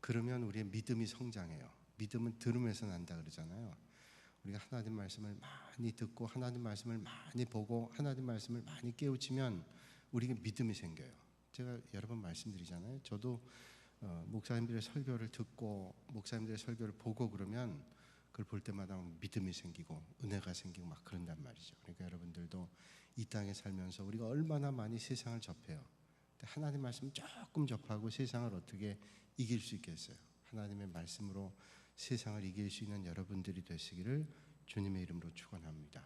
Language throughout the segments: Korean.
그러면 우리의 믿음이 성장해요. 믿음은 들음에서 난다 그러잖아요. 우리가 하나님 말씀을 많이 듣고 하나님 말씀을 많이 보고 하나님 말씀을 많이 깨우치면 우리에게 믿음이 생겨요. 제가 여러 번 말씀드리잖아요. 저도 목사님들의 설교를 듣고 목사님들의 설교를 보고 그러면 그걸 볼 때마다 믿음이 생기고 은혜가 생기고 막 그런단 말이죠. 그러니까 여러분들도 이 땅에 살면서 우리가 얼마나 많이 세상을 접해요. 하나님 말씀 조금 접하고 세상을 어떻게 이길 수 있겠어요? 하나님의 말씀으로 세상을 이길 수 있는 여러분들이 되시기를 주님의 이름으로 축원합니다.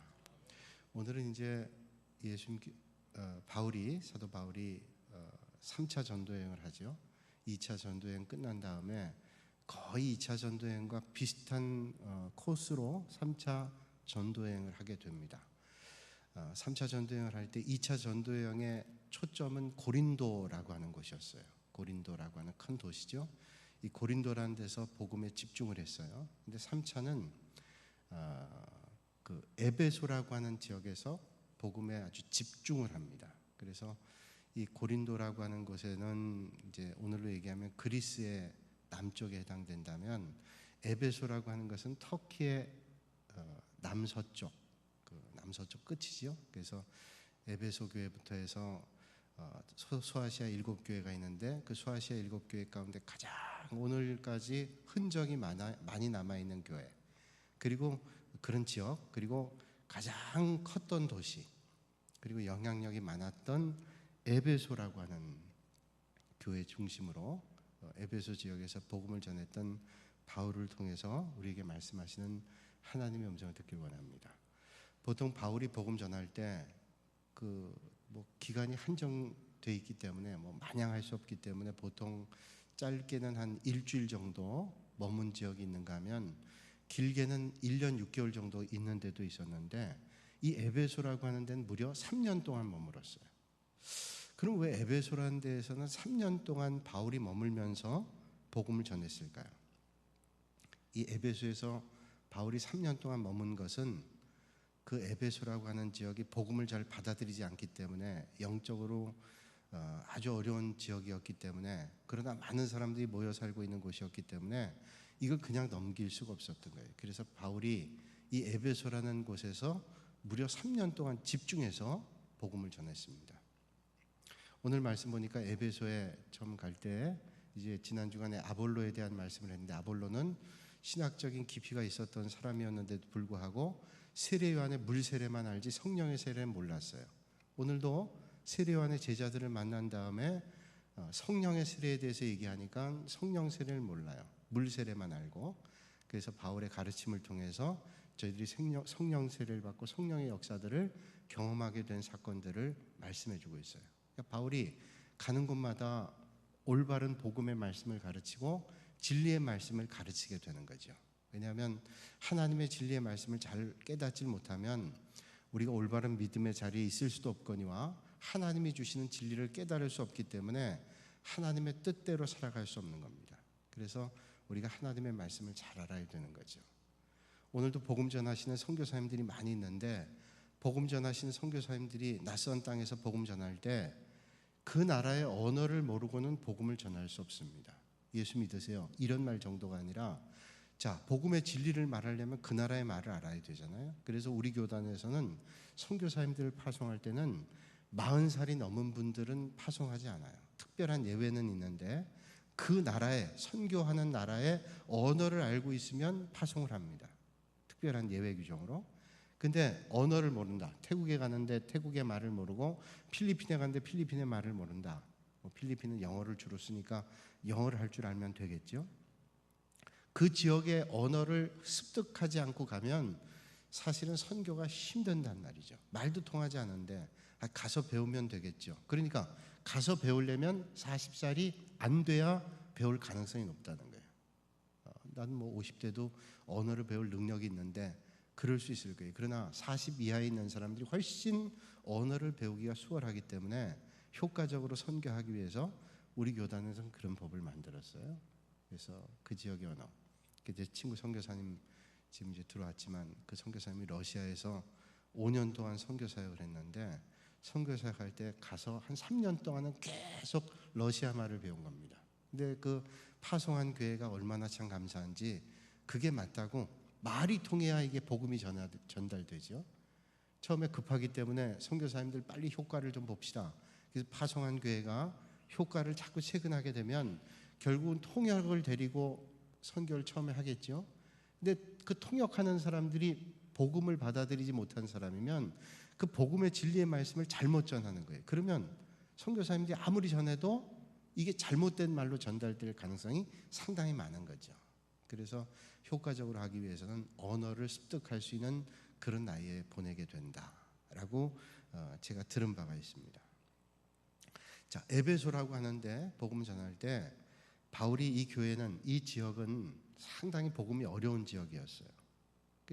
오늘은 이제 사도 바울이 3차 전도여행을 하죠. 2차 전도여행 끝난 다음에 거의 2차 전도여행과 비슷한 코스로 3차 전도여행을 하게 됩니다. 3차 전도여행을 할 때 2차 전도여행의 초점은 고린도라고 하는 곳이었어요. 고린도라고 하는 큰 도시죠. 이 고린도라는 데서 복음에 집중을 했어요. 근데 3차는 그 에베소라고 하는 지역에서 복음에 아주 집중을 합니다. 그래서 이 고린도라고 하는 곳에는 이제 오늘로 얘기하면 그리스의 남쪽에 해당된다면 에베소라고 하는 것은 터키의 남서쪽, 그 남서쪽 끝이지요. 그래서 에베소 교회부터 해서 소아시아 7교회가 있는데 그 소아시아 7교회 가운데 가장 오늘까지 흔적이 많이 남아있는 교회, 그리고 그런 지역, 그리고 가장 컸던 도시, 그리고 영향력이 많았던 에베소라고 하는 교회 중심으로 에베소 지역에서 복음을 전했던 바울을 통해서 우리에게 말씀하시는 하나님의 음성을 듣길 원합니다. 보통 바울이 복음 전할 때 기간이 한정돼 있기 때문에 마냥 할 수 없기 때문에 보통 짧게는 한 일주일 정도 머문 지역이 있는가 하면 길게는 1년 6개월 정도 있는 데도 있었는데 이 에베소라고 하는 데는 무려 3년 동안 머물었어요. 그럼 왜 에베소라는 데에서는 3년 동안 바울이 머물면서 복음을 전했을까요? 이 에베소에서 바울이 3년 동안 머문 것은 그 에베소라고 하는 지역이 복음을 잘 받아들이지 않기 때문에 영적으로 아주 어려운 지역이었기 때문에, 그러나 많은 사람들이 모여 살고 있는 곳이었기 때문에 이걸 그냥 넘길 수가 없었던 거예요. 그래서 바울이 이 에베소라는 곳에서 무려 3년 동안 집중해서 복음을 전했습니다. 오늘 말씀 보니까 에베소에 처음 갈 때 이제 지난 주간에 아볼로에 대한 말씀을 했는데, 아볼로는 신학적인 깊이가 있었던 사람이었는데도 불구하고 세례 요한의 물 세례만 알지 성령의 세례는 몰랐어요. 오늘도 세례 요한의 제자들을 만난 다음에 성령의 세례에 대해서 얘기하니까 성령 세례를 몰라요. 물 세례만 알고. 그래서 바울의 가르침을 통해서 저희들이 성령 세례를 받고 성령의 역사들을 경험하게 된 사건들을 말씀해 주고 있어요. 그러니까 바울이 가는 곳마다 올바른 복음의 말씀을 가르치고 진리의 말씀을 가르치게 되는 거죠. 왜냐하면 하나님의 진리의 말씀을 잘 깨닫지 못하면 우리가 올바른 믿음의 자리에 있을 수도 없거니와 하나님이 주시는 진리를 깨달을 수 없기 때문에 하나님의 뜻대로 살아갈 수 없는 겁니다. 그래서 우리가 하나님의 말씀을 잘 알아야 되는 거죠. 오늘도 복음 전하시는 선교사님들이 많이 있는데, 복음 전하시는 선교사님들이 낯선 땅에서 복음 전할 때 그 나라의 언어를 모르고는 복음을 전할 수 없습니다. 예수 믿으세요, 이런 말 정도가 아니라, 자, 복음의 진리를 말하려면 그 나라의 말을 알아야 되잖아요. 그래서 우리 교단에서는 선교사님들을 파송할 때는 40살이 넘은 분들은 파송하지 않아요. 특별한 예외는 있는데 그 나라의, 선교하는 나라의 언어를 알고 있으면 파송을 합니다. 특별한 예외 규정으로. 근데 언어를 모른다, 태국에 가는데 태국의 말을 모르고 필리핀에 가는데 필리핀의 말을 모른다. 필리핀은 영어를 주로 쓰니까 영어를 할 줄 알면 되겠죠. 그 지역의 언어를 습득하지 않고 가면 사실은 선교가 힘든단 말이죠. 말도 통하지 않는데 가서 배우면 되겠죠. 그러니까 가서 배우려면 40살이 안 돼야 배울 가능성이 높다는 거예요. 나는 50대도 언어를 배울 능력이 있는데 그럴 수 있을 거예요. 그러나 40 이하에 있는 사람들이 훨씬 언어를 배우기가 수월하기 때문에 효과적으로 선교하기 위해서 우리 교단에서는 그런 법을 만들었어요. 그래서 그 지역의 언어. 제 친구 선교사님 지금 이제 들어왔지만, 그 선교사님이 러시아에서 5년 동안 선교 사역을 했는데, 선교 사역할 때 가서 한 3년 동안은 계속 러시아 말을 배운 겁니다. 근데 그 파송한 교회가 얼마나 참 감사한지 그게 맞다고 말이 통해야 이게 복음이 전달되죠. 처음에 급하기 때문에 선교사님들 빨리 효과를 좀 봅시다. 그래서 파송한 교회가 효과를 자꾸 체근하게 되면 결국은 통역을 데리고 선교를 처음에 하겠죠. 근데 그 통역하는 사람들이 복음을 받아들이지 못한 사람이면 그 복음의 진리의 말씀을 잘못 전하는 거예요. 그러면 선교사님들이 아무리 전해도 이게 잘못된 말로 전달될 가능성이 상당히 많은 거죠. 그래서 효과적으로 하기 위해서는 언어를 습득할 수 있는 그런 나이에 보내게 된다라고 제가 들은 바가 있습니다. 자, 에베소라고 하는데 복음 전할 때 바울이 이 교회는 이 지역은 상당히 복음이 어려운 지역이었어요.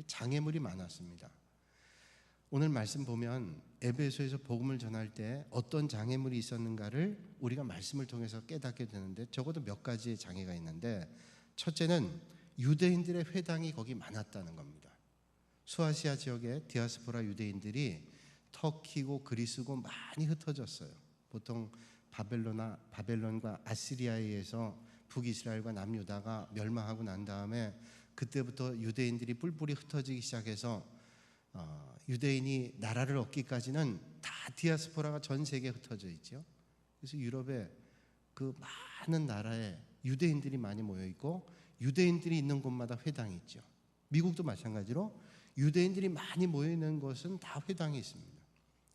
장애물이 많았습니다. 오늘 말씀 보면 에베소에서 복음을 전할 때 어떤 장애물이 있었는가를 우리가 말씀을 통해서 깨닫게 되는데 적어도 몇 가지의 장애가 있는데 첫째는 유대인들의 회당이 거기 많았다는 겁니다. 수아시아 지역의 디아스포라 유대인들이 터키고 그리스고 많이 흩어졌어요. 보통 바벨론과 아시리아에 의해서 북이스라엘과 남유다가 멸망하고 난 다음에 그때부터 유대인들이 뿔뿔이 흩어지기 시작해서 유대인이 나라를 얻기까지는 다 디아스포라가 전 세계에 흩어져 있죠. 그래서 유럽에 그 많은 나라에 유대인들이 많이 모여 있고 유대인들이 있는 곳마다 회당이 있죠. 미국도 마찬가지로 유대인들이 많이 모여 있는 곳은 다 회당이 있습니다.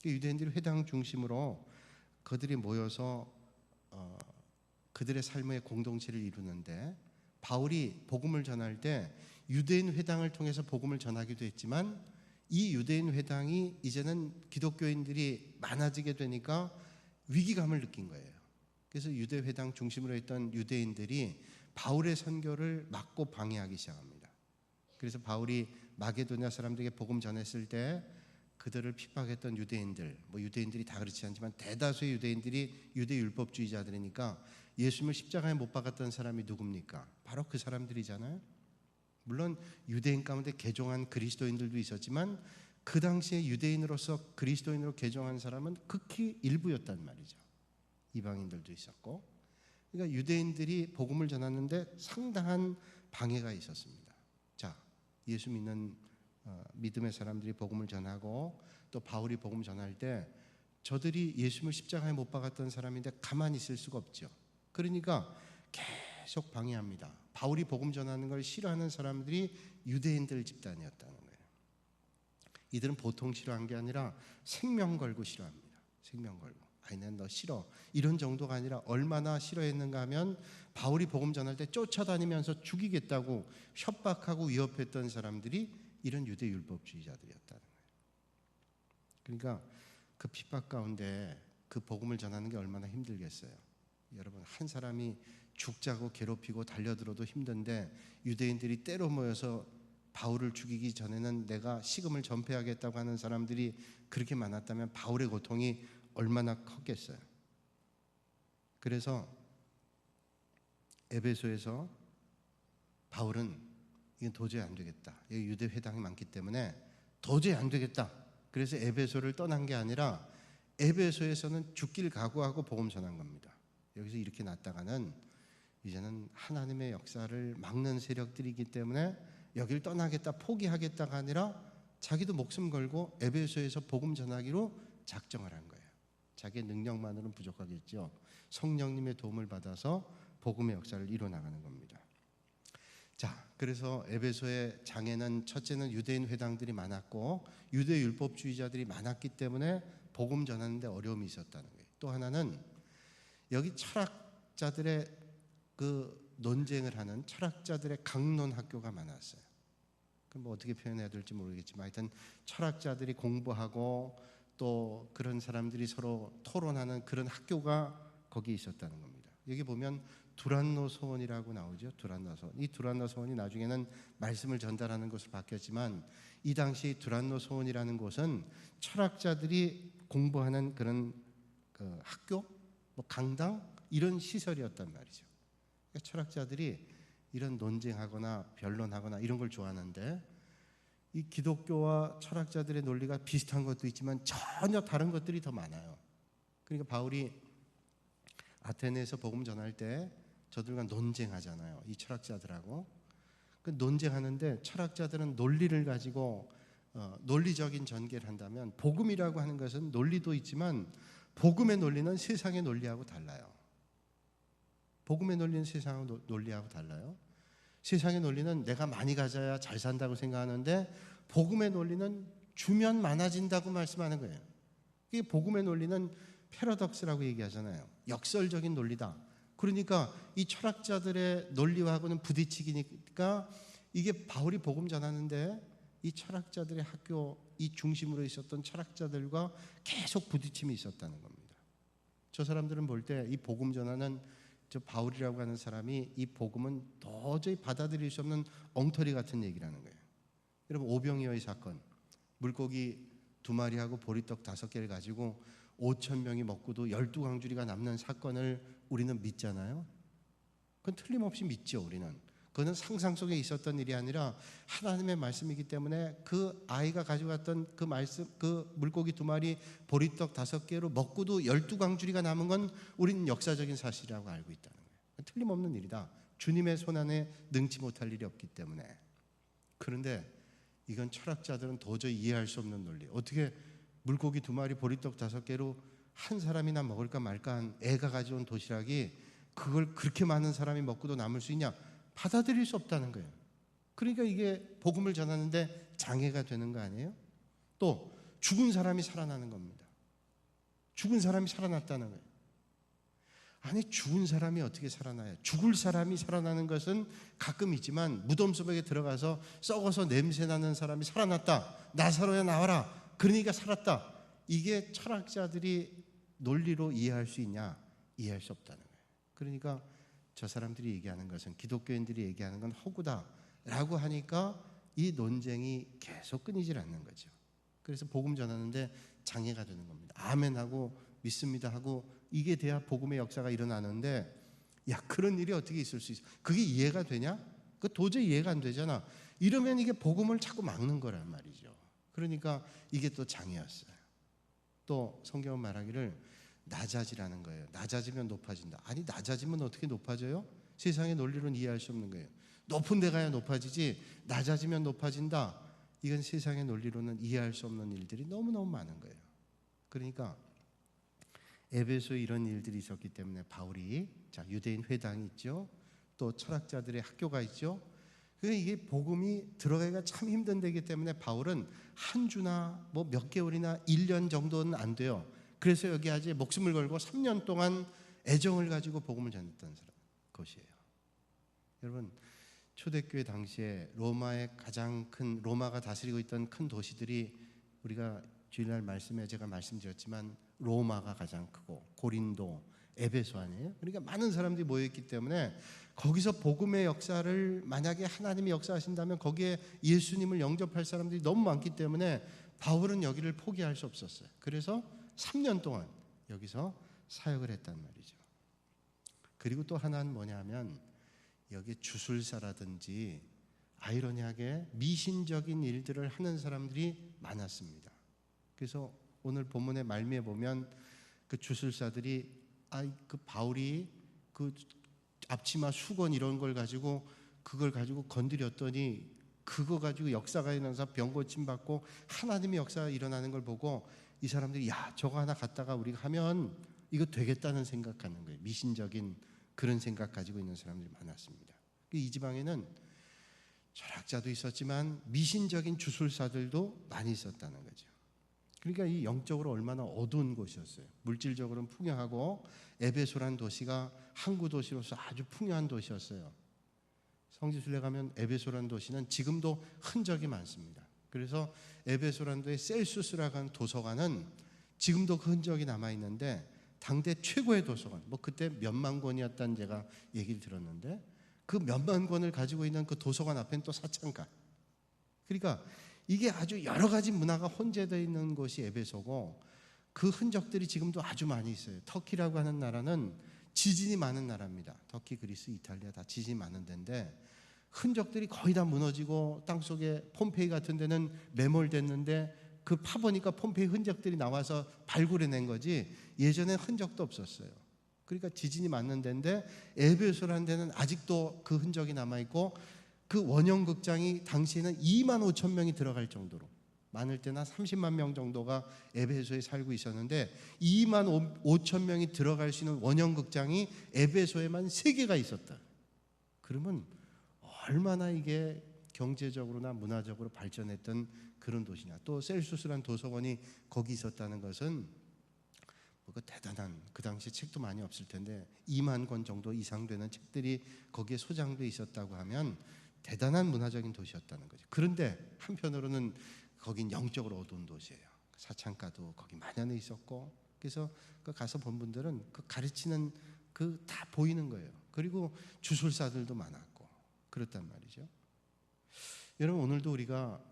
유대인들이 회당 중심으로 그들이 모여서 그들의 삶의 공동체를 이루는데 바울이 복음을 전할 때 유대인 회당을 통해서 복음을 전하기도 했지만 이 유대인 회당이 이제는 기독교인들이 많아지게 되니까 위기감을 느낀 거예요. 그래서 유대 회당 중심으로 했던 유대인들이 바울의 선교를 막고 방해하기 시작합니다. 그래서 바울이 마게도냐 사람들에게 복음 전했을 때 그들을 핍박했던 유대인들, 유대인들이 다 그렇지 않지만 대다수의 유대인들이 유대 율법주의자들이니까 예수님을 십자가에 못 박았던 사람이 누굽니까? 바로 그 사람들이잖아요. 물론 유대인 가운데 개종한 그리스도인들도 있었지만 그 당시에 유대인으로서 그리스도인으로 개종한 사람은 극히 일부였단 말이죠. 이방인들도 있었고, 그러니까 유대인들이 복음을 전하는데 상당한 방해가 있었습니다. 자, 예수 믿는 믿음의 사람들이 복음을 전하고 또 바울이 복음 전할 때 저들이 예수님을 십자가에 못 박았던 사람인데 가만히 있을 수가 없죠. 그러니까 계속 방해합니다. 바울이 복음 전하는 걸 싫어하는 사람들이 유대인들 집단이었다는 거예요. 이들은 보통 싫어한 게 아니라 생명 걸고 싫어합니다. 생명 걸고. 아니 난 너 싫어. 이런 정도가 아니라 얼마나 싫어했는가 하면 바울이 복음 전할 때 쫓아다니면서 죽이겠다고 협박하고 위협했던 사람들이 이런 유대 율법주의자들이었다는 거예요. 그러니까 그 핍박 가운데 그 복음을 전하는 게 얼마나 힘들겠어요. 여러분, 한 사람이 죽자고 괴롭히고 달려들어도 힘든데 유대인들이 때로 모여서 바울을 죽이기 전에는 내가 식음을 전폐하겠다고 하는 사람들이 그렇게 많았다면 바울의 고통이 얼마나 컸겠어요. 그래서 에베소에서 바울은 이건 도저히 안 되겠다. 여기 유대 회당이 많기 때문에 도저히 안 되겠다. 그래서 에베소를 떠난 게 아니라 에베소에서는 죽길 각오하고 복음 전한 겁니다. 여기서 이렇게 났다가는 이제는 하나님의 역사를 막는 세력들이기 때문에 여길 떠나겠다, 포기하겠다가 아니라 자기도 목숨 걸고 에베소에서 복음 전하기로 작정을 한 거예요. 자기의 능력만으로는 부족하겠죠. 성령님의 도움을 받아서 복음의 역사를 이뤄나가는 겁니다. 자, 그래서 에베소의 장애는 첫째는 유대인 회당들이 많았고 유대 율법주의자들이 많았기 때문에 복음 전하는데 어려움이 있었다는 거예요. 또 하나는 여기 철학자들의 그 논쟁을 하는 철학자들의 강론 학교가 많았어요. 그럼 뭐 어떻게 표현해야 될지 모르겠지만 하여튼 철학자들이 공부하고 또 그런 사람들이 서로 토론하는 그런 학교가 거기 있었다는 겁니다. 여기 보면 두란노 소원이라고 나오죠. 두란노 소원. 이 두란노 소원이 나중에는 말씀을 전달하는 것으로 바뀌었지만 이 당시 두란노 소원이라는 곳은 철학자들이 공부하는 그런 그 학교, 뭐 강당 이런 시설이었단 말이죠. 그러니까 철학자들이 이런 논쟁하거나 변론하거나 이런 걸 좋아하는데 이 기독교와 철학자들의 논리가 비슷한 것도 있지만 전혀 다른 것들이 더 많아요. 그러니까 바울이 아테네에서 복음 전할 때 저들과 논쟁하잖아요. 이 철학자들하고. 그 논쟁하는데 철학자들은 논리를 가지고 논리적인 전개를 한다면 복음이라고 하는 것은 논리도 있지만 복음의 논리는 세상의 논리하고 달라요. 복음의 논리는 세상의 논리하고 달라요. 세상의 논리는 내가 많이 가져야 잘 산다고 생각하는데 복음의 논리는 주면 많아진다고 말씀하는 거예요. 이게 복음의 논리는 패러독스라고 얘기하잖아요. 역설적인 논리다. 그러니까 이 철학자들의 논리하고는 부딪히니까 이게 바울이 복음 전하는데 이 철학자들의 학교 이 중심으로 있었던 철학자들과 계속 부딪힘이 있었다는 겁니다. 저 사람들은 볼 때 이 복음 전하는 저 바울이라고 하는 사람이 이 복음은 도저히 받아들일 수 없는 엉터리 같은 얘기라는 거예요. 여러분 오병이어의 사건, 물고기 2마리하고 보리떡 5개를 가지고 5,000명이 먹고도 12광주리가 남는 사건을 우리는 믿잖아요. 그건 틀림없이 믿죠. 우리는 그거는 상상 속에 있었던 일이 아니라 하나님의 말씀이기 때문에 그 아이가 가져갔던 그 말씀, 그 물고기 2마리 보리떡 5개로 먹고도 12광주리가 남은 건 우리는 역사적인 사실이라고 알고 있다는 거예요. 틀림없는 일이다. 주님의 손안에 능치 못할 일이 없기 때문에. 그런데 이건 철학자들은 도저히 이해할 수 없는 논리. 어떻게 물고기 2마리 보리떡 5개로 한 사람이나 먹을까 말까 한 애가 가져온 도시락이 그걸 그렇게 많은 사람이 먹고도 남을 수 있냐? 받아들일 수 없다는 거예요. 그러니까 이게 복음을 전하는데 장애가 되는 거 아니에요? 또 죽은 사람이 살아나는 겁니다. 죽은 사람이 살아났다는 거예요. 아니 죽은 사람이 어떻게 살아나요? 죽을 사람이 살아나는 것은 가끔 있지만 무덤 속에 들어가서 썩어서 냄새나는 사람이 살아났다. 나사로야 나와라. 그러니까 살았다. 이게 철학자들이 논리로 이해할 수 있냐? 이해할 수 없다는 거예요. 그러니까 저 사람들이 얘기하는 것은 기독교인들이 얘기하는 건 허구다라고 하니까 이 논쟁이 계속 끊이질 않는 거죠. 그래서 복음 전하는데 장애가 되는 겁니다. 아멘하고 믿습니다 하고 이게 돼야 복음의 역사가 일어나는데 야 그런 일이 어떻게 있을 수 있어? 그게 이해가 되냐? 그 도저히 이해가 안 되잖아. 이러면 이게 복음을 자꾸 막는 거란 말이죠. 그러니까 이게 또 장애였어요. 또 성경은 말하기를 낮아지라는 거예요. 낮아지면 높아진다. 아니 낮아지면 어떻게 높아져요? 세상의 논리로는 이해할 수 없는 거예요. 높은 데 가야 높아지지 낮아지면 높아진다. 이건 세상의 논리로는 이해할 수 없는 일들이 너무너무 많은 거예요. 그러니까 에베소에 이런 일들이 있었기 때문에 바울이 자 유대인 회당이 있죠. 또 철학자들의 학교가 있죠. 이게 복음이 들어가기가 참 힘든 데이기 때문에 바울은 한 주나 뭐 몇 개월이나 1년 정도는 안 돼요. 그래서 여기 아직 목숨을 걸고 3년 동안 애정을 가지고 복음을 전했던 것이에요. 여러분 초대교회 당시에 로마의 가장 큰 로마가 다스리고 있던 큰 도시들이 우리가 주일날 말씀에 제가 말씀드렸지만 로마가 가장 크고 고린도, 에베소 아니에요? 그러니까 많은 사람들이 모여있기 때문에 거기서 복음의 역사를 만약에 하나님이 역사하신다면 거기에 예수님을 영접할 사람들이 너무 많기 때문에 바울은 여기를 포기할 수 없었어요. 그래서 3년 동안 여기서 사역을 했단 말이죠. 그리고 또 하나는 뭐냐면 여기 주술사라든지 아이러니하게 미신적인 일들을 하는 사람들이 많았습니다. 그래서 오늘 본문의 말미에 보면 그 주술사들이 그 바울이 그 앞치마 수건 이런 걸 가지고 그걸 가지고 건드렸더니 그거 가지고 역사가 일어나서 병 고침 받고 하나님의 역사가 일어나는 걸 보고 이 사람들이 야 저거 하나 갖다가 우리가 하면 이거 되겠다는 생각하는 거예요. 미신적인 그런 생각 가지고 있는 사람들이 많았습니다. 이 지방에는 철학자도 있었지만 미신적인 주술사들도 많이 있었다는 거죠. 그러니까 이 영적으로 얼마나 어두운 곳이었어요. 물질적으로는 풍요하고 에베소란 도시가 항구 도시로서 아주 풍요한 도시였어요. 성지순례 가면 에베소란 도시는 지금도 흔적이 많습니다. 그래서 에베소란 도의 셀수스라고 하는 도서관은 지금도 그 흔적이 남아있는데 당대 최고의 도서관, 뭐 그때 몇만 권이었다는 제가 얘기를 들었는데 그 몇만 권을 가지고 있는 그 도서관 앞에는 또 사창가. 그러니까 이게 아주 여러 가지 문화가 혼재되어 있는 곳이 에베소고 그 흔적들이 지금도 아주 많이 있어요. 터키라고 하는 나라는 지진이 많은 나라입니다. 터키, 그리스, 이탈리아 다 지진이 많은 데인데 흔적들이 거의 다 무너지고 땅속에 폼페이 같은 데는 매몰됐는데 그 파보니까 폼페이 흔적들이 나와서 발굴해낸 거지 예전에 흔적도 없었어요. 그러니까 지진이 맞는 데인데 에베소라는 데는 아직도 그 흔적이 남아있고 그 원형 극장이 당시에는 2만 5천 명이 들어갈 정도로, 많을 때는 30만 명 정도가 에베소에 살고 있었는데 2만 5천 명이 들어갈 수 있는 원형 극장이 에베소에만 3개가 있었다. 그러면 얼마나 이게 경제적으로나 문화적으로 발전했던 그런 도시냐. 또 셀수스라는 도서관이 거기 있었다는 것은 그 대단한, 그 당시 책도 많이 없을 텐데 2만 권 정도 이상 되는 책들이 거기에 소장돼 있었다고 하면 대단한 문화적인 도시였다는 거죠. 그런데 한편으로는 거긴 영적으로 어두운 도시예요. 사창가도 거기 만연해 있었고, 그래서 그 가서 본 분들은 그 가르치는 그 다 보이는 거예요. 그리고 주술사들도 많았고 그렇단 말이죠. 여러분, 오늘도 우리가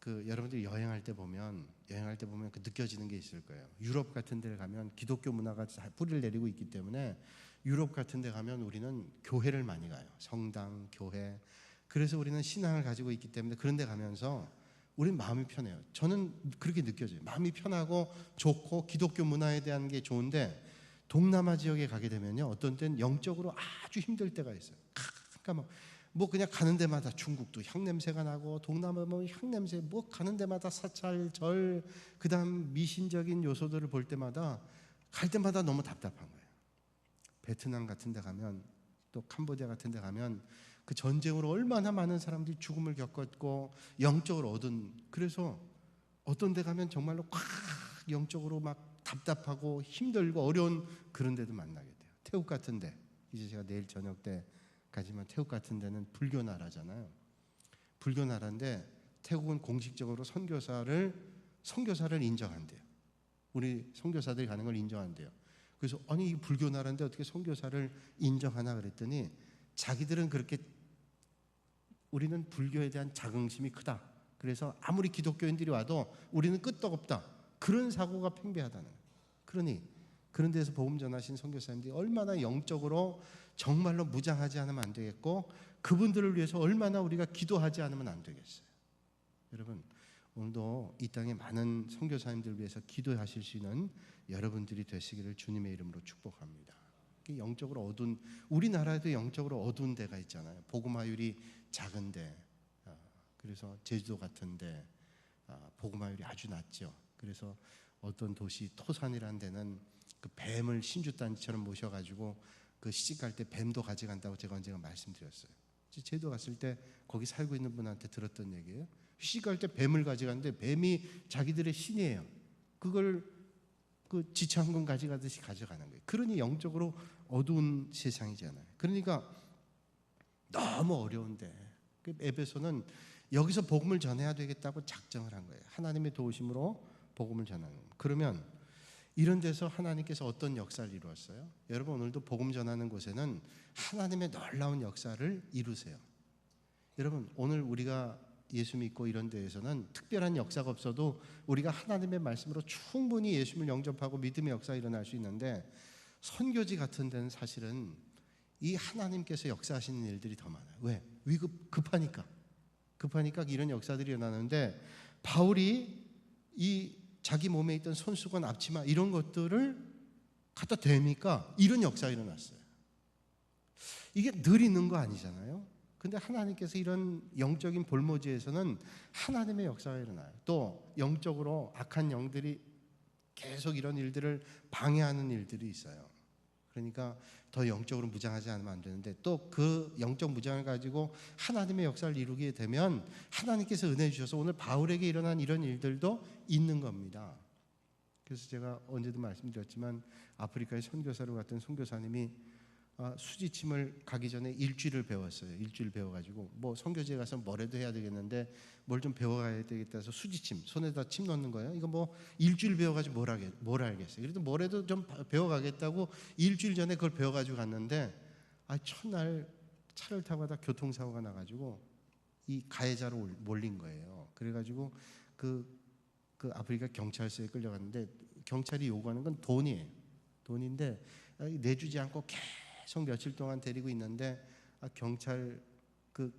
여러분들이 여행할 때 보면 그 느껴지는 게 있을 거예요. 유럽 같은 데 가면 기독교 문화가 뿌리를 내리고 있기 때문에 유럽 같은 데 가면 우리는 교회를 많이 가요. 성당, 교회. 그래서 우리는 신앙을 가지고 있기 때문에 그런 데 가면서 우리는 마음이 편해요. 저는 그렇게 느껴져요. 마음이 편하고 좋고 기독교 문화에 대한 게 좋은데, 동남아 지역에 가게 되면요, 어떤 때는 영적으로 아주 힘들 때가 있어요. 그러니까 뭐 그냥 가는 데마다 중국도 향 냄새가 나고, 동남아 뭐 향 냄새, 뭐 가는 데마다 사찰, 절, 그다음 미신적인 요소들을 볼 때마다 갈 때마다 너무 답답한 거예요. 베트남 같은 데 가면, 또 캄보디아 같은 데 가면 그 전쟁으로 얼마나 많은 사람들이 죽음을 겪었고 영적으로 얻은, 그래서 어떤 데 가면 정말로 꽉 영적으로 막 답답하고 힘들고 어려운 그런 데도 만나게 돼요. 태국 같은 데, 이제 제가 내일 저녁 때 가지만, 태국 같은 데는 불교 나라잖아요. 불교 나라인데 태국은 공식적으로 선교사를 인정한대요. 우리 선교사들이 가는 걸 인정한대요. 그래서 아니 이 불교 나라인데 어떻게 선교사를 인정하나 그랬더니, 자기들은 그렇게, 우리는 불교에 대한 자긍심이 크다. 그래서 아무리 기독교인들이 와도 우리는 끄떡없다. 그런 사고가 팽배하다는 거예요. 그러니 그런 데서 복음 전하신 선교사님들이 얼마나 영적으로 정말로 무장하지 않으면 안 되겠고, 그분들을 위해서 얼마나 우리가 기도하지 않으면 안 되겠어요. 여러분, 오늘도 이 땅에 많은 선교사님들을 위해서 기도하실 수 있는 여러분들이 되시기를 주님의 이름으로 축복합니다. 영적으로 어두운, 우리나라에도 영적으로 어두운 데가 있잖아요. 복음화율이 작은데, 그래서 제주도 같은데 복음화율이 아주 낮죠. 그래서 어떤 도시 토산이라는 데는 그 뱀을 신주단지처럼 모셔가지고 그 시집갈 때 뱀도 가져간다고 제가 언젠가 말씀드렸어요. 제주도 갔을 때 거기 살고 있는 분한테 들었던 얘기예요. 시집갈 때 뱀을 가져갔는데 뱀이 자기들의 신이에요. 그걸 그 지참금 가져가듯이 가져가는 거예요. 그러니 영적으로 어두운 세상이잖아요. 그러니까 너무 어려운데 에베소는 여기서 복음을 전해야 되겠다고 작정을 한 거예요. 하나님의 도우심으로 복음을 전하는 거예요. 그러면 이런 데서 하나님께서 어떤 역사를 이루었어요? 여러분, 오늘도 복음 전하는 곳에는 하나님의 놀라운 역사를 이루세요. 여러분, 오늘 우리가 예수 믿고 이런 데에서는 특별한 역사가 없어도 우리가 하나님의 말씀으로 충분히 예수님을 영접하고 믿음의 역사가 일어날 수 있는데, 선교지 같은 데는 사실은 이 하나님께서 역사하시는 일들이 더 많아요. 왜? 급하니까 이런 역사들이 일어나는데, 바울이 이 자기 몸에 있던 손수건, 앞치마 이런 것들을 갖다 대니까 이런 역사가 일어났어요. 이게 늘 있는 거 아니잖아요. 근데 하나님께서 이런 영적인 볼모지에서는 하나님의 역사가 일어나요. 또 영적으로 악한 영들이 계속 이런 일들을 방해하는 일들이 있어요. 그러니까 더 영적으로 무장하지 않으면 안 되는데, 또 그 영적 무장을 가지고 하나님의 역사를 이루게 되면 하나님께서 은혜 주셔서 오늘 바울에게 일어난 이런 일들도 있는 겁니다. 그래서 제가 언제도 말씀드렸지만, 아프리카에 선교사로 갔던 선교사님이 수지침을 가기 전에 일주일을 배웠어요. 일주일 배워가지고 뭐 선교지에 가서 뭐라도 해야 되겠는데 뭘 좀 배워가야 되겠다 해서 수지침, 손에다 침 넣는 거예요. 이거 뭐 일주일 배워가지고 뭘 알겠어요. 그래도 뭐라도 좀 배워가겠다고 일주일 전에 그걸 배워가지고 갔는데, 첫날 차를 타고 가다 교통사고가 나가지고 이 가해자로 몰린 거예요. 그래가지고 그 아프리카 경찰서에 끌려갔는데, 경찰이 요구하는 건 돈이에요. 돈인데 내주지 않고 계속 며칠 동안 데리고 있는데,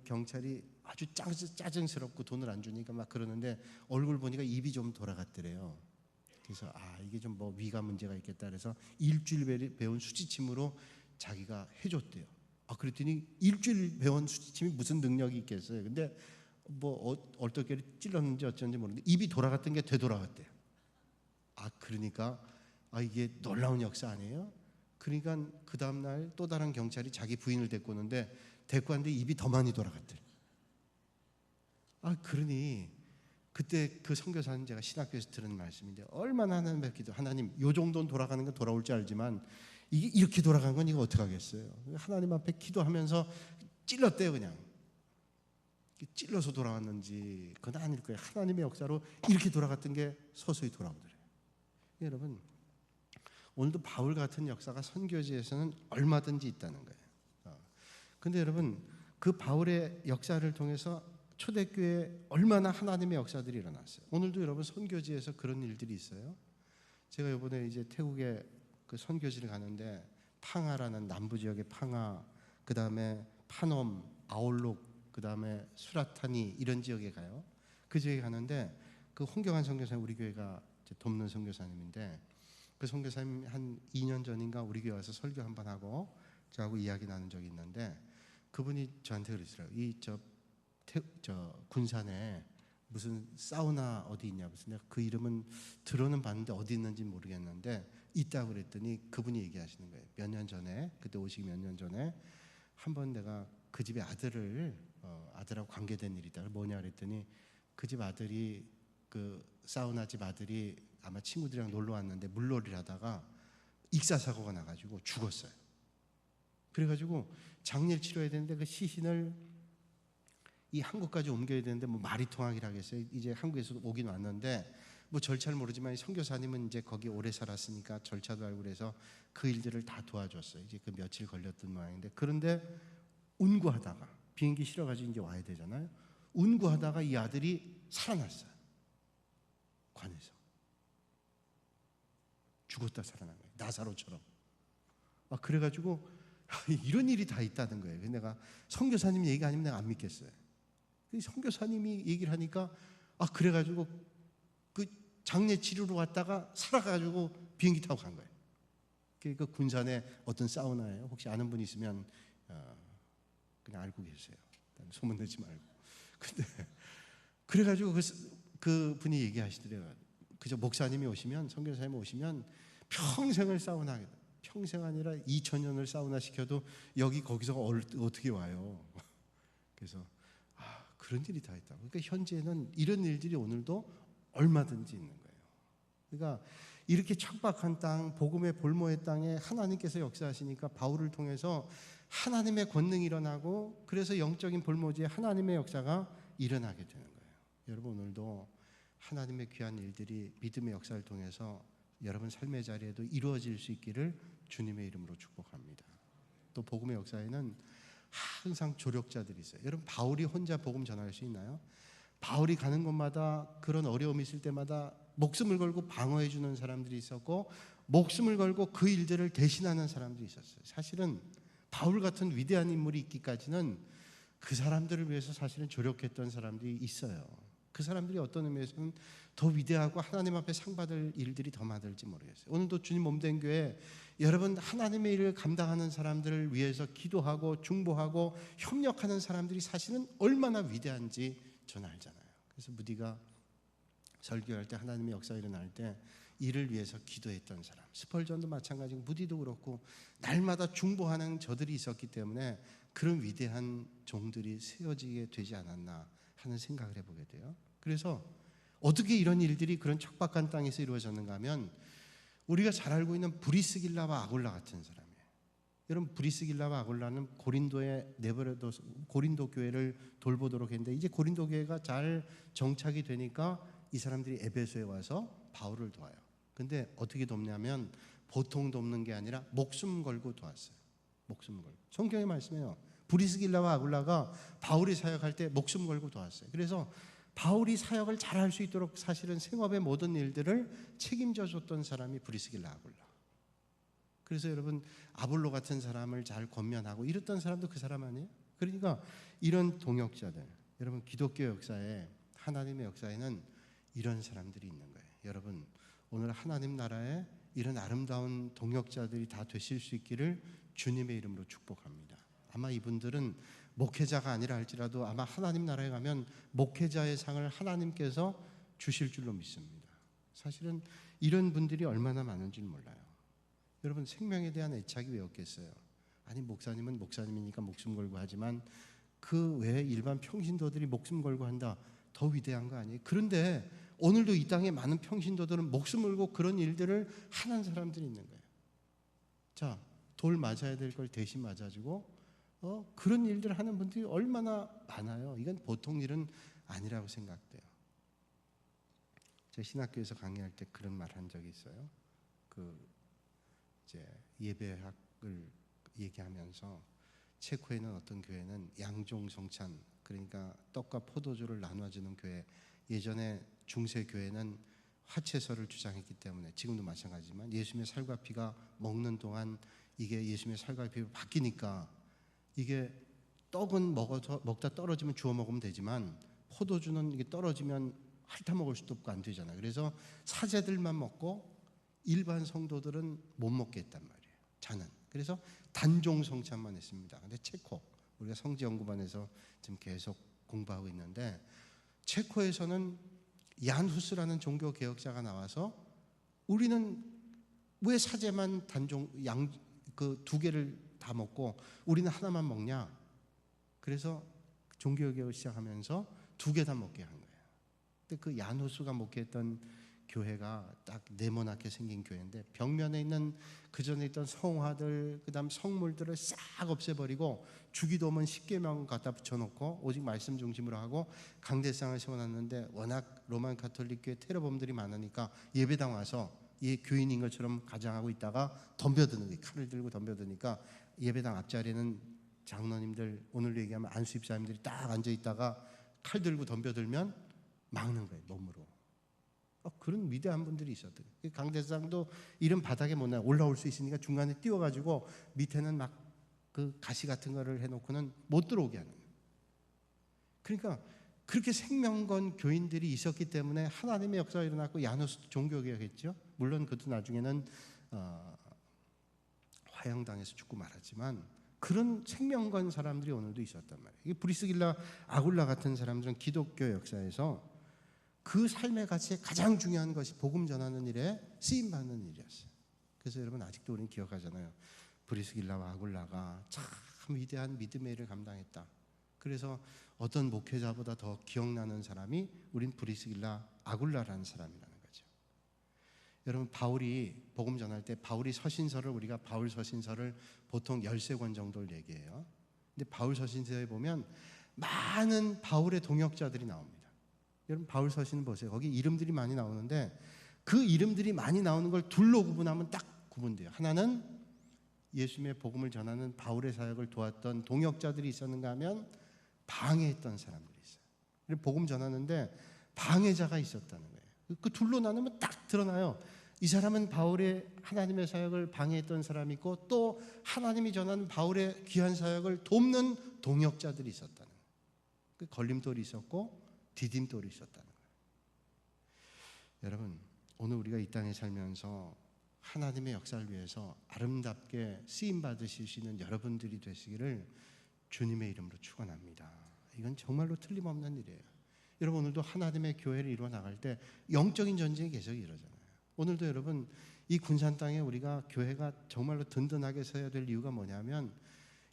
경찰이 아주 짜증스럽고 돈을 안 주니까 막 그러는데, 얼굴 보니까 입이 좀 돌아갔더래요. 그래서 이게 좀 뭐 위가 문제가 있겠다 그래서 일주일 배운 수지침으로 자기가 해줬대요. 그랬더니 일주일 배운 수지침이 무슨 능력이 있겠어요. 근데 뭐 어떻게 찔렀는지 어쩐지 모르는데 입이 돌아갔던 게 되돌아갔대요. 그러니까 이게 놀라운 역사 아니에요? 그러니까 그 다음날 또 다른 경찰이 자기 부인을 데리고 오는데 데리고 왔는데 입이 더 많이 돌아갔대. 그러니 그때 그 선교사님 제가 신학교에서 들은 말씀인데 얼마나 하나님 뵙기도 하나님 요 정도는 돌아가는 건 돌아올 줄 알지만 이게 이렇게 돌아간 건 이거 어떡하겠어요. 하나님 앞에 기도하면서 찔렀대요. 그냥 찔러서 돌아왔는지 그건 아닐 거예요. 하나님의 역사로 이렇게 돌아갔던 게 서서히 돌아오더래요. 여러분 오늘도 바울 같은 역사가 선교지에서는 얼마든지 있다는 거예요. 근데 여러분 그 바울의 역사를 통해서 초대교회에 얼마나 하나님의 역사들이 일어났어요. 오늘도 여러분 선교지에서 그런 일들이 있어요. 제가 이번에 이제 태국에 그 선교지를 가는데 팡하라는 남부 지역의 팡하, 그 다음에 파놈, 아올록, 그 다음에 수라타니 이런 지역에 가요. 그 지역에 가는데 그 홍경환 선교사님 우리 교회가 돕는 선교사님인데 그 선교사님 한 2년 전인가 우리 교회 와서 설교 한번 하고 저하고 이야기 나눈 적이 있는데 그분이 저한테 그러시더라고요. 저 군산에 무슨 사우나 어디 있냐 무슨 내가 그 이름은 들어는 봤는데 어디 있는지 모르겠는데 있다고 그랬더니 그분이 얘기하시는 거예요. 몇 년 전에 그때 오시기 몇 년 전에 한번 내가 그 집에 아들하고 관계된 일이 있다. 뭐냐 그랬더니 그 집 아들이 그 사우나 집 아들이 아마 친구들이랑 놀러 왔는데 물놀이를 하다가 익사사고가 나가지고 죽었어요. 그래가지고 장례를 치러야 되는데 그 시신을 이 한국까지 옮겨야 되는데 뭐 말이 통하기를 하겠어요. 이제 한국에서 오긴 왔는데 뭐 절차를 모르지만 선교사님은 이제 거기 오래 살았으니까 절차도 알고 그래서 그 일들을 다 도와줬어요. 이제 그 며칠 걸렸던 모양인데 그런데 운구하다가 비행기 실어가지고 이제 와야 되잖아요. 운구하다가 이 아들이 살아났어요. 관에서 죽었다 살아난 거예요. 나사로처럼. 그래가지고 이런 일이 다 있다는 거예요. 내가 선교사님 얘기 아니면 내가 안 믿겠어요. 선교사님이 얘기를 하니까 그래가지고 그 장례 치료로 왔다가 살아가지고 비행기 타고 간 거예요. 그 군산에 어떤 사우나예요. 혹시 아는 분 있으면 그냥 알고 계세요. 소문 내지 말고. 근데 그래가지고 그 분이 얘기하시더래요. 그저 목사님이 오시면 선교사님이 오시면 평생을 사우나 하겠다. 평생 아니라 2000년을 사우나 시켜도 거기서 어떻게 와요. 그래서 그런 일이 다 있다. 그러니까 현재는 이런 일들이 오늘도 얼마든지 있는 거예요. 그러니까 이렇게 척박한 땅, 복음의 볼모의 땅에 하나님께서 역사하시니까 바울을 통해서 하나님의 권능이 일어나고 그래서 영적인 볼모지에 하나님의 역사가 일어나게 되는 거예요. 여러분 오늘도 하나님의 귀한 일들이 믿음의 역사를 통해서 여러분 삶의 자리에도 이루어질 수 있기를 주님의 이름으로 축복합니다. 또 복음의 역사에는 항상 조력자들이 있어요. 여러분 바울이 혼자 복음 전할 수 있나요? 바울이 가는 곳마다 그런 어려움이 있을 때마다 목숨을 걸고 방어해 주는 사람들이 있었고 목숨을 걸고 그 일들을 대신하는 사람들이 있었어요. 사실은 바울 같은 위대한 인물이 있기까지는 그 사람들을 위해서 사실은 조력했던 사람들이 있어요. 그 사람들이 어떤 의미에서는 더 위대하고 하나님 앞에 상 받을 일들이 더 많을지 모르겠어요. 오늘도 주님 몸된 교회 여러분 하나님의 일을 감당하는 사람들을 위해서 기도하고 중보하고 협력하는 사람들이 사실은 얼마나 위대한지 저는 알잖아요. 그래서 무디가 설교할 때 하나님의 역사가 일어날 때 이를 위해서 기도했던 사람, 스펄전도 마찬가지고 무디도 그렇고 날마다 중보하는 저들이 있었기 때문에 그런 위대한 종들이 세워지게 되지 않았나 하는 생각을 해보게 돼요. 그래서 어떻게 이런 일들이 그런 척박한 땅에서 이루어졌는가 하면 우리가 잘 알고 있는 브리스길라와 아굴라 같은 사람이에요. 여러분 브리스길라와 아굴라는 고린도에 내버려둬서 고린도 교회를 돌보도록 했는데 이제 고린도 교회가 잘 정착이 되니까 이 사람들이 에베소에 와서 바울을 도와요. 근데 어떻게 돕냐면 보통 돕는 게 아니라 목숨 걸고 도왔어요. 목숨 걸고. 성경에 말씀해요. 브리스길라와 아굴라가 바울이 사역할 때 목숨 걸고 도왔어요. 그래서 바울이 사역을 잘할 수 있도록 사실은 생업의 모든 일들을 책임져 줬던 사람이 브리스길라 아굴라. 그래서 여러분 아볼로 같은 사람을 잘 권면하고 이랬던 사람도 그 사람 아니에요? 그러니까 이런 동역자들, 여러분 기독교 역사에 하나님의 역사에는 이런 사람들이 있는 거예요. 여러분 오늘 하나님 나라에 이런 아름다운 동역자들이 다 되실 수 있기를 주님의 이름으로 축복합니다. 아마 이분들은 목회자가 아니라 할지라도 아마 하나님 나라에 가면 목회자의 상을 하나님께서 주실 줄로 믿습니다. 사실은 이런 분들이 얼마나 많은지 몰라요. 여러분, 생명에 대한 애착이 왜 없겠어요? 아니, 목사님은 목사님이니까 목숨 걸고 하지만 그 외에 일반 평신도들이 목숨 걸고 한다, 더 위대한 거 아니에요? 그런데 오늘도 이 땅에 많은 평신도들은 목숨 걸고 그런 일들을 하는 사람들이 있는 거예요. 자, 돌 맞아야 될 걸 대신 맞아주고 그런 일들을 하는 분들이 얼마나 많아요. 이건 보통 일은 아니라고 생각돼요. 제가 신학교에서 강의할 때 그런 말 한 적이 있어요. 이제 예배학을 얘기하면서 체코에는 어떤 교회는 양종성찬, 그러니까 떡과 포도주를 나눠주는 교회, 예전에 중세 교회는 화채설을 주장했기 때문에 지금도 마찬가지지만 예수님의 살과 피가 먹는 동안 이게 예수님의 살과 피가 바뀌니까 이게 떡은 먹다 떨어지면 주워 먹으면 되지만 포도주는 이게 떨어지면 핥아 먹을 수도 없고 안 되잖아요. 그래서 사제들만 먹고 일반 성도들은 못 먹게 했단 말이에요. 자는. 그래서 단종 성찬만 했습니다. 근데 체코, 우리가 성지연구반에서 지금 계속 공부하고 있는데 체코에서는 얀 후스라는 종교 개혁자가 나와서 우리는 왜 사제만 단종 그 두 개를 다 먹고 우리는 하나만 먹냐? 그래서 종교 개혁을 시작하면서 두 개 다 먹게 한 거예요. 근데 그 얀 후스가 목회했던 교회가 딱 네모나게 생긴 교회인데 벽면에 있는 그 전에 있던 성화들, 그다음 성물들을 싹 없애버리고 주기도문 10계명 갖다 붙여놓고 오직 말씀 중심으로 하고 강대상을 세워놨는데 워낙 로만 가톨릭 교회 테러범들이 많으니까 예배당 와서 이 교인인 것처럼 가장하고 있다가 덤벼드는 거예요. 칼을 들고 덤벼드니까 예배당 앞자리에는 장로님들, 오늘 얘기하면 안수입사님들이 딱 앉아있다가 칼 들고 덤벼들면 막는 거예요, 몸으로. 그런 위대한 분들이 있었대요. 강대상도 이런 바닥에 못 올라올 수 있으니까 중간에 띄워가지고 밑에는 막 그 가시 같은 거를 해놓고는 못 들어오게 하는 거예요. 그러니까 그렇게 생명건 교인들이 있었기 때문에 하나님의 역사가 일어났고 야누스도 종교개혁했죠. 물론 그것도 나중에는 화형당해서 죽고 말았지만 그런 생명건 사람들이 오늘도 있었단 말이에요. 이 브리스길라 아굴라 같은 사람들은 기독교 역사에서 그 삶의 가치에 가장 중요한 것이 복음 전하는 일에 쓰임받는 일이었어요. 그래서 여러분 아직도 우리는 기억하잖아요. 브리스길라와 아굴라가 참 위대한 믿음의 일을 감당했다. 그래서 어떤 목회자보다 더 기억나는 사람이 우린 브리스길라 아굴라라는 사람이라는 거죠. 여러분 바울이 복음 전할 때 바울이 서신서를 우리가 바울 서신서를 보통 13권 정도를 얘기해요. 근데 바울 서신서에 보면 많은 바울의 동역자들이 나옵니다. 여러분 바울 서신 보세요. 거기 이름들이 많이 나오는데 그 이름들이 많이 나오는 걸 둘로 구분하면 딱 구분돼요. 하나는 예수님의 복음을 전하는 바울의 사역을 도왔던 동역자들이 있었는가 하면 방해했던 사람들이 있어요. 복음 전하는데 방해자가 있었다는 거예요. 그 둘로 나누면 딱 드러나요. 이 사람은 바울의 하나님의 사역을 방해했던 사람이 있고 또 하나님이 전하는 바울의 귀한 사역을 돕는 동역자들이 있었다는 거예요. 그 걸림돌이 있었고 디딤돌이 있었다는 거예요. 여러분 오늘 우리가 이 땅에 살면서 하나님의 역사를 위해서 아름답게 쓰임받으실 수 있는 여러분들이 되시기를 주님의 이름으로 축원합니다. 이건 정말로 틀림없는 일이에요. 여러분 오늘도 하나님의 교회를 이루어 나갈 때 영적인 전쟁이 계속 이루어져요. 오늘도 여러분 이 군산 땅에 우리가 교회가 정말로 든든하게 서야 될 이유가 뭐냐면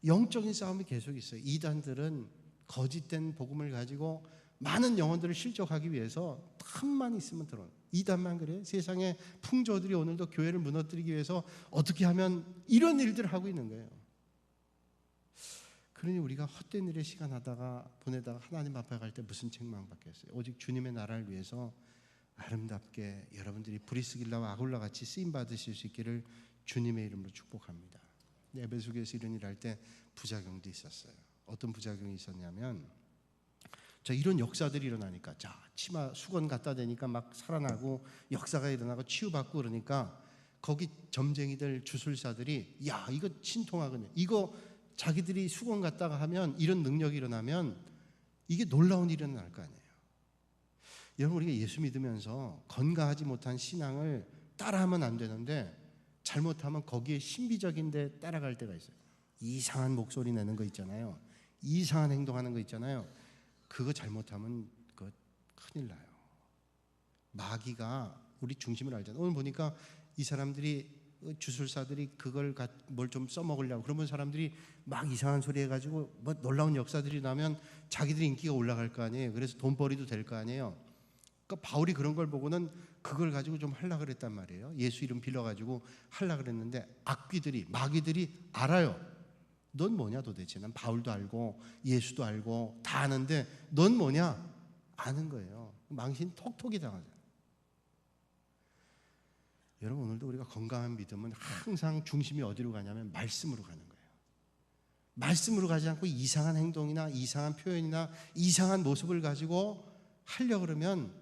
영적인 싸움이 계속 있어요. 이단들은 거짓된 복음을 가지고 많은 영혼들을 실족하기 위해서 탐만 있으면 들어요. 이단만 그래요. 세상의 풍조들이 오늘도 교회를 무너뜨리기 위해서 어떻게 하면 이런 일들을 하고 있는 거예요. 그러니 우리가 헛된 일에 시간 하다가 보내다가 하나님 앞에 갈 때 무슨 책망 받겠어요. 오직 주님의 나라를 위해서 아름답게 여러분들이 브리스길라와 아굴라 같이 쓰임 받으실 수 있기를 주님의 이름으로 축복합니다. 에베소교에서 이런 일을 할 때 부작용도 있었어요. 어떤 부작용이 있었냐면 자 이런 역사들이 일어나니까 자 치마 수건 갖다 대니까 막 살아나고 역사가 일어나고 치유받고 그러니까 거기 점쟁이들 주술사들이 야 이거 신통하거든요. 이거 자기들이 수건 갖다가 하면 이런 능력이 일어나면 이게 놀라운 일이 일어날 거 아니에요. 여러분, 우리가 예수 믿으면서 건강하지 못한 신앙을 따라하면 안 되는데 잘못하면 거기에 신비적인데 따라갈 때가 있어요. 이상한 목소리 내는 거 있잖아요. 이상한 행동하는 거 있잖아요. 그거 잘못하면 그거 큰일 나요. 마귀가 우리 중심을 알잖아요. 오늘 보니까 이 사람들이, 주술사들이 그걸 뭘 좀 써먹으려고, 그러면 사람들이 막 이상한 소리 해가지고 뭐 놀라운 역사들이 나면 자기들이 인기가 올라갈 거 아니에요. 그래서 돈벌이도 될 거 아니에요. 그러니까 바울이 그런 걸 보고는 그걸 가지고 좀 하려고 그랬단 말이에요. 예수 이름 빌려가지고 하려고 그랬는데 악귀들이, 마귀들이 알아요. 넌 뭐냐 도대체. 난 바울도 알고 예수도 알고 다 아는데 넌 뭐냐? 아는 거예요. 망신 톡톡이 당하잖아요. 여러분, 오늘도 우리가 건강한 믿음은 항상 중심이 어디로 가냐면 말씀으로 가는 거예요. 말씀으로 가지 않고 이상한 행동이나 이상한 표현이나 이상한 모습을 가지고 하려고 그러면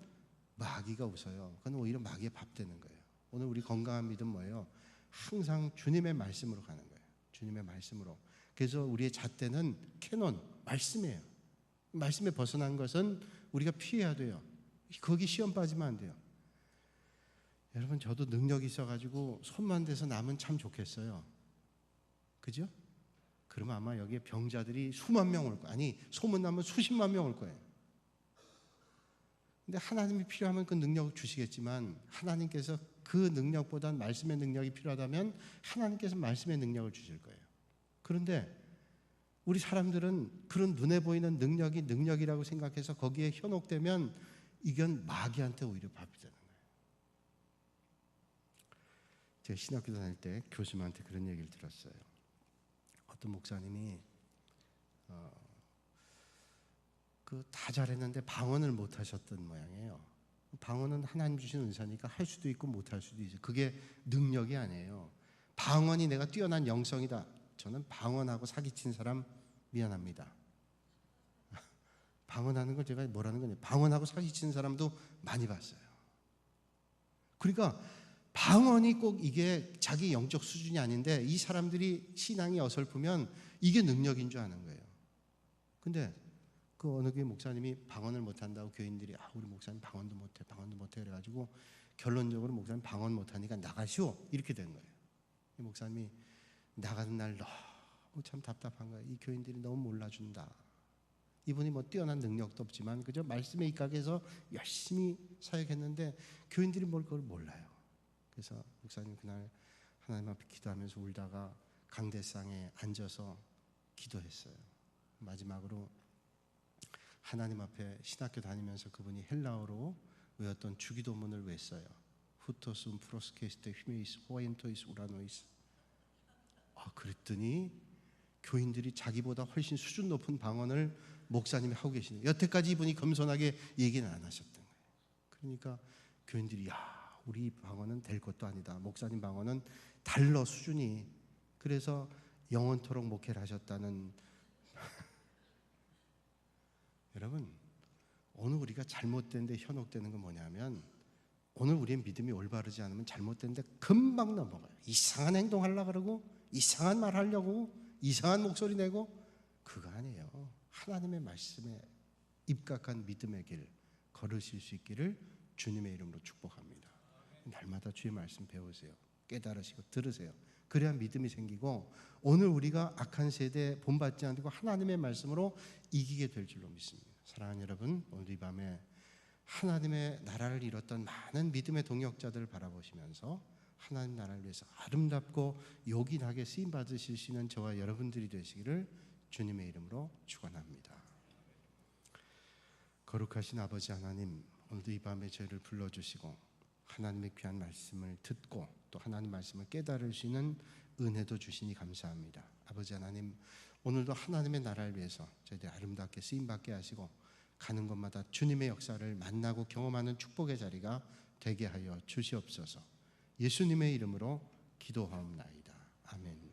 마귀가 웃어요. 그건 오히려 마귀의 밥 되는 거예요. 오늘 우리 건강한 믿음 뭐예요? 항상 주님의 말씀으로 가는 거예요. 주님의 말씀으로. 그래서 우리의 잣대는 캐논, 말씀이에요. 말씀에 벗어난 것은 우리가 피해야 돼요. 거기 시험 빠지면 안 돼요. 여러분, 저도 능력이 있어가지고 손만 대서 나면 참 좋겠어요. 그죠? 그러면 아마 여기에 병자들이 수만 명 올 거예요. 아니, 소문나면 수십만 명 올 거예요. 근데 하나님이 필요하면 그 능력을 주시겠지만, 하나님께서 그 능력보단 말씀의 능력이 필요하다면 하나님께서 말씀의 능력을 주실 거예요. 그런데 우리 사람들은 그런 눈에 보이는 능력이 능력이라고 생각해서 거기에 현혹되면 이건 마귀한테 오히려 밥이 되는 거예요. 제가 신학교 다닐 때 교수님한테 그런 얘기를 들었어요. 어떤 목사님이 다 잘했는데 방언을 못 하셨던 모양이에요. 방언은 하나님 주신 은사니까 할 수도 있고 못 할 수도 있어요. 그게 능력이 아니에요. 방언이 내가 뛰어난 영성이다. 저는 방언하고 사기친 사람 미안합니다. 방언하는 걸 제가 뭐라는 거냐. 방언하고 사기친 사람도 많이 봤어요. 그러니까 방언이 꼭 이게 자기 영적 수준이 아닌데 이 사람들이 신앙이 어설프면 이게 능력인 줄 아는 거예요. 근데 그 어느 교회 목사님이 방언을 못한다고 교인들이 우리 목사님 방언도 못해 그래가지고 결론적으로 목사님 방언 못하니까 나가시오 이렇게 된 거예요. 이 목사님이 나가는 날 너무 참 답답한 거예요. 이 교인들이 너무 몰라준다. 이분이 뭐 뛰어난 능력도 없지만 그저 말씀에 입각해서 열심히 사역했는데 교인들이 그걸 몰라요. 그래서 목사님 그날 하나님 앞에 기도하면서 울다가 강대상에 앉아서 기도했어요. 마지막으로 하나님 앞에 신학교 다니면서 그분이 헬라어로 외웠던 주기도문을 외웠어요. 후토스움 프로스케스테 휘메이스 호엔토이스 우라노이스. 그랬더니 교인들이 자기보다 훨씬 수준 높은 방언을 목사님이 하고 계시는 거예요. 여태까지 이분이 겸손하게 얘기는 안 하셨던 거예요. 그러니까 교인들이 우리 방언은 될 것도 아니다. 목사님 방언은 달러 수준이. 그래서 영원토록 목회를 하셨다는. 여러분, 오늘 우리가 잘못된 데 현혹되는 건 뭐냐면 오늘 우리의 믿음이 올바르지 않으면 잘못된 데 금방 넘어가요. 이상한 행동 하려고 그러고 이상한 말 하려고 이상한 목소리 내고 그거 아니에요. 하나님의 말씀에 입각한 믿음의 길 걸으실 수 있기를 주님의 이름으로 축복합니다. 날마다 주의 말씀 배우세요. 깨달으시고 들으세요. 그래야 믿음이 생기고 오늘 우리가 악한 세대에 본받지 않고 하나님의 말씀으로 이기게 될 줄로 믿습니다. 사랑하는 여러분, 오늘 이 밤에 하나님의 나라를 이뤘던 많은 믿음의 동역자들을 바라보시면서 하나님 나라를 위해서 아름답고 요긴하게 쓰임 받으실 수 있는 저와 여러분들이 되시기를 주님의 이름으로 축원합니다. 거룩하신 아버지 하나님, 오늘도 이 밤에 저희를 불러주시고 하나님의 귀한 말씀을 듣고 또 하나님 말씀을 깨달을 수 있는 은혜도 주시니 감사합니다. 아버지 하나님, 오늘도 하나님의 나라를 위해서 저희들 아름답게 쓰임받게 하시고 가는 곳마다 주님의 역사를 만나고 경험하는 축복의 자리가 되게 하여 주시옵소서. 예수님의 이름으로 기도하옵나이다. 아멘.